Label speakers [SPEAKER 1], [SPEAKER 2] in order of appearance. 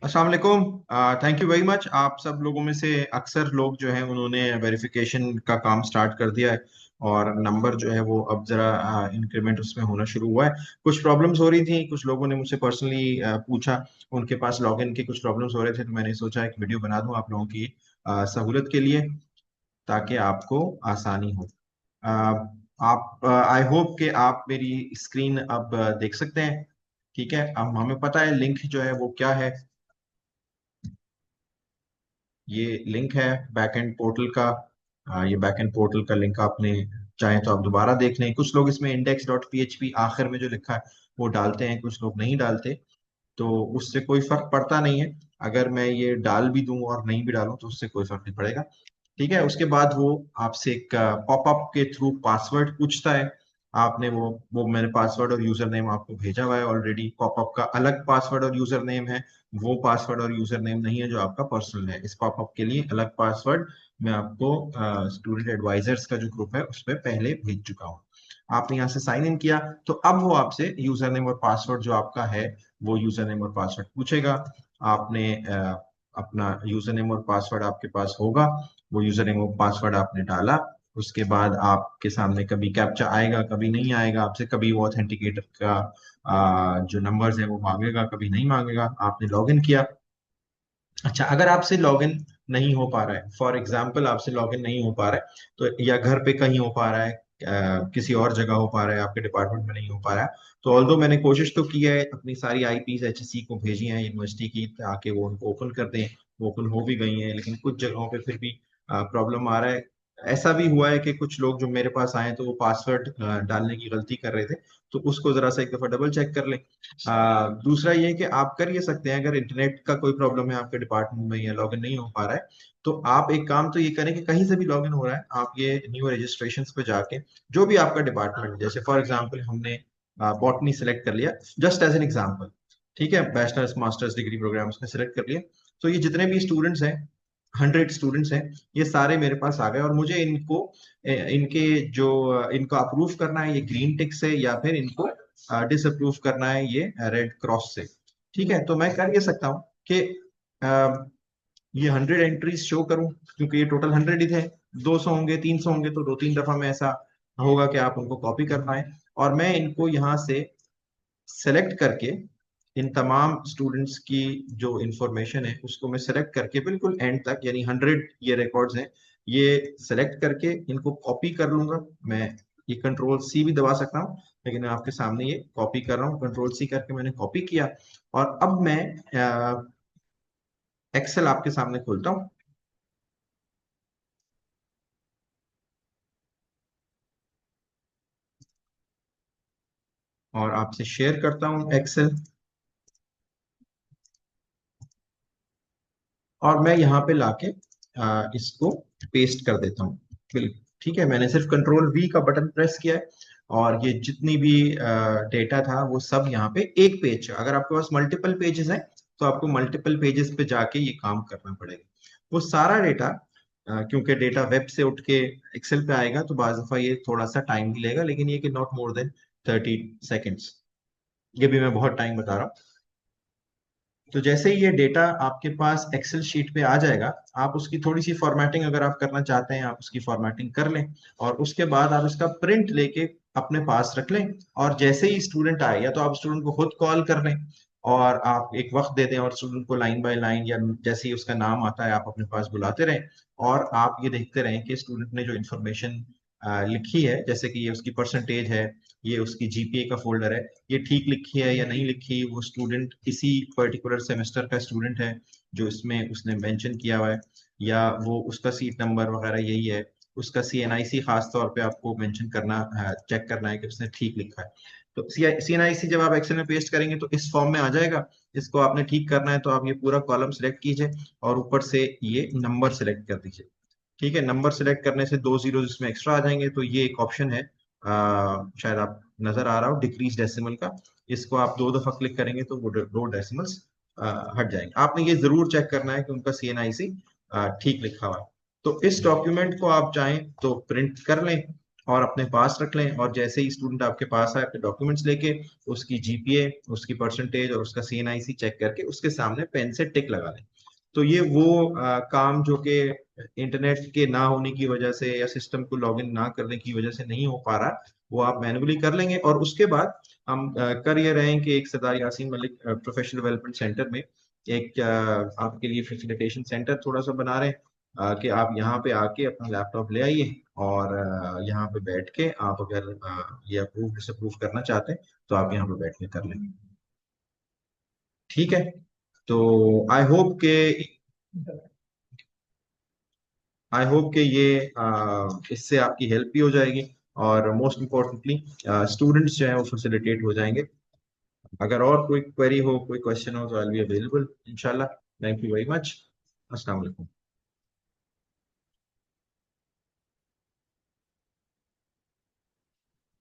[SPEAKER 1] अस्सलाम वालेकुम। Thank you very much. आप सब लोगों में से अक्सर लोग जो हैं उन्होंने वेरिफिकेशन का काम स्टार्ट कर दिया है और नंबर जो है वो अब जरा इंक्रीमेंट उसमें होना शुरू हुआ है। कुछ प्रॉब्लम्स हो रही थी, कुछ लोगों ने मुझसे पर्सनली पूछा, उनके पास लॉगिन के कुछ प्रॉब्लम्स हो रहे थे, तो मैंने सोचा एक वीडियो बना दूं आप लोगों की सहूलत के लिए, ताकि आपको आसानी हो। अ, आप आई होप कि आप मेरी स्क्रीन अब देख सकते हैं। ठीक है, अब हमें पता है लिंक जो है वो क्या है। ये लिंक है बैकएंड पोर्टल का। ये बैकएंड पोर्टल का लिंक आपने चाहे तो आप दोबारा देख लें। कुछ लोग इसमें index.php आखिर में जो लिखा है वो डालते हैं, कुछ लोग नहीं डालते, तो उससे कोई फर्क पड़ता नहीं है। अगर मैं ये डाल भी दूं और नहीं भी डालूं तो उससे कोई फर्क नहीं पड़ेगा। ठीक है, उसके बाद वो आपसे एक पॉपअप के थ्रू पासवर्ड पूछता है। आपने वो मैंने पासवर्ड और यूजर नेम आपको भेजा हुआ है ऑलरेडी। पॉपअप का अलग पासवर्ड और यूजर नेम है, वो पासवर्ड और यूजर नेम नहीं है जो आपका पर्सनल है। इस पॉपअप के लिए अलग पासवर्ड मैं आपको स्टूडेंट एडवाइजर्स का जो ग्रुप है उस पर पहले भेज चुका हूँ। आपने यहाँ से साइन इन किया तो अब वो आपसे यूजर नेम और पासवर्ड जो आपका है वो यूजर नेम और पासवर्ड पूछेगा। आपने अपना यूजर नेम और पासवर्ड आपके पास होगा, वो यूजर नेम और पासवर्ड आपने डाला। उसके बाद आपके सामने कभी कैप्चा आएगा, कभी नहीं आएगा, आपसे कभी वो ऑथेंटिकेटर का जो नंबर्स है वो मांगेगा, कभी नहीं मांगेगा। आपने लॉगिन किया। अच्छा, अगर आपसे लॉगिन नहीं हो पा रहा है, फॉर एग्जाम्पल आपसे लॉगिन नहीं हो पा रहा है, तो या घर पे कहीं हो पा रहा है, किसी और जगह हो पा रहा है, आपके डिपार्टमेंट में नहीं हो पा रहा है, तो ऑल्दो मैंने कोशिश तो की है, अपनी सारी आईपीज एचएससी को भेजी हैं यूनिवर्सिटी की, ताकि वो उनको ओपन कर दें। वो ओपन हो भी गई हैं, लेकिन कुछ जगहों पे फिर भी प्रॉब्लम आ रहा है। ऐसा भी हुआ है कि कुछ लोग जो मेरे पास आए तो वो पासवर्ड डालने की गलती कर रहे थे, तो उसको जरा सा एक दफा डबल चेक कर लें। दूसरा ये कि आप कर ये सकते हैं, अगर इंटरनेट का कोई प्रॉब्लम है आपके डिपार्टमेंट में या लॉगिन नहीं हो पा रहा है, तो आप एक काम तो ये करें कि कहीं से भी लॉगिन हो रहा है, आप ये न्यू रजिस्ट्रेशन पे जाके जो भी आपका डिपार्टमेंट, जैसे फॉर एग्जांपल हमने बॉटनी सेलेक्ट कर लिया, जस्ट एज एन एग्जांपल, ठीक है, बैचलर्स मास्टर्स डिग्री प्रोग्राम उसमें सेलेक्ट कर लिया, तो ये जितने भी स्टूडेंट्स हैं, 100 स्टूडेंट्स हैं, ये सारे मेरे पास आ गए और मुझे इनको इनके जो इनको अप्रूव करना है ये ग्रीन टिक से, या फिर इनको डिसअप्रूव करना है ये रेड क्रॉस से। ठीक है, तो मैं कर ये सकता हूँ कि ये 100 एंट्रीज शो करूं, क्योंकि ये टोटल 100 ही थे। 200 होंगे, 300 होंगे, तो दो तीन दफा में ऐसा होगा कि आप उनको कॉपी कर पाए। और मैं इनको यहाँ से सेलेक्ट करके, इन तमाम स्टूडेंट्स की जो इंफॉर्मेशन है उसको मैं सेलेक्ट करके बिल्कुल एंड तक, यानी 100 ये रिकॉर्ड्स हैं, ये सेलेक्ट करके इनको कॉपी कर लूंगा मैं। ये कंट्रोल सी भी दबा सकता हूँ, लेकिन मैं आपके सामने ये कॉपी कर रहा हूँ। कंट्रोल सी करके मैंने कॉपी किया और अब मैं एक्सेल आपके सामने खोलता हूँ और आपसे शेयर करता हूँ एक्सेल, और मैं यहाँ पे लाके इसको पेस्ट कर देता हूँ। बिल्कुल ठीक है, मैंने सिर्फ कंट्रोल वी का बटन प्रेस किया है और ये जितनी भी डेटा था वो सब यहाँ पे एक पेज। अगर आपके पास मल्टीपल पेजेस हैं तो आपको मल्टीपल पेजेस पे जाके ये काम करना पड़ेगा। वो सारा डेटा, क्योंकि डेटा वेब से उठ के एक्सेल पे आएगा, तो बाज़ दफा ये थोड़ा सा टाइम भी लेगा, लेकिन ये कि नॉट मोर देन 30 सेकेंड्स। ये भी मैं बहुत टाइम बता रहा हूँ। तो जैसे ही ये डेटा आपके पास एक्सेल शीट पे आ जाएगा, आप उसकी थोड़ी सी फॉर्मेटिंग अगर आप करना चाहते हैं, आप उसकी फॉर्मेटिंग कर लें, और उसके बाद आप इसका प्रिंट लेके अपने पास रख लें। और जैसे ही स्टूडेंट आए, या तो आप स्टूडेंट को खुद कॉल कर लें और आप एक वक्त दे दें, और स्टूडेंट को लाइन बाय लाइन या जैसे ही उसका नाम आता है आप अपने पास बुलाते रहें, और आप ये देखते रहें कि स्टूडेंट ने जो इन्फॉर्मेशन लिखी है, जैसे कि ये उसकी परसेंटेज है, ये उसकी जीपीए का फोल्डर है, ये ठीक लिखी है या नहीं लिखी, वो स्टूडेंट किसी पर्टिकुलर सेमेस्टर का स्टूडेंट है जो इसमें उसने मेंशन किया हुआ है, या वो उसका सीट नंबर वगैरह यही है, उसका सीएनआईसी खास तौर पे आपको मेंशन करना, चेक करना है कि उसने ठीक लिखा है। तो सीएनआईसी जब आप एक्सेल में पेस्ट करेंगे तो इस फॉर्म में आ जाएगा। इसको आपने ठीक करना है तो आप ये पूरा कॉलम सिलेक्ट कीजिए और ऊपर से ये नंबर सिलेक्ट कर दीजिए। ठीक है, नंबर सेलेक्ट करने से 2 जीरो इसमें एक्स्ट्रा आ जाएंगे, तो ये एक ऑप्शन है, शायद आप नजर आ रहा हो, डिक्रीज डेसिमल का। इसको आप दो दफा क्लिक करेंगे तो वो दो डेसिमल्स हट जाएंगे। आपने ये जरूर चेक करना है कि उनका सीएनआईसी ठीक लिखा हुआ है। तो इस डॉक्यूमेंट को आप चाहें तो प्रिंट कर लें, और अपने पास रख लें, और जैसे ही स्टूडेंट आपके पास आए अपने डॉक्यूमेंट्स लेके उसकी जीपीए, उसकी परसेंटेज और उसका सीएनआईसी चेक करके उसके सामने पेन से टिक लगा लें। तो ये वो काम जो कि इंटरनेट के ना होने की वजह से या सिस्टम को लॉगिन ना करने की वजह से नहीं हो पा रहा, वो आप मैन्युअली कर लेंगे। और उसके बाद हम कर ये रहे हैं कि एक सरदार Yasin Malik professional development centre में एक आपके लिए फैसिलिटेशन सेंटर थोड़ा सा बना रहे हैं, कि आप यहाँ पे आके अपना लैपटॉप ले आइए, और यहाँ पे बैठ के आप अगर ये अप्रूव डिसअप्रूव करना चाहते हैं तो आप यहाँ पे बैठ के कर लें। ठीक है। तो आई होप के ये इससे आपकी हेल्प भी हो जाएगी, और मोस्ट इम्पोर्टेंटली स्टूडेंट्स जो है वो फैसिलिटेट हो जाएंगे। अगर और कोई क्वेरी हो, कोई क्वेश्चन हो, तो आई विल बी अवेलेबल इंशाल्लाह। Thank you very much. अस्सलाम वालेकुम।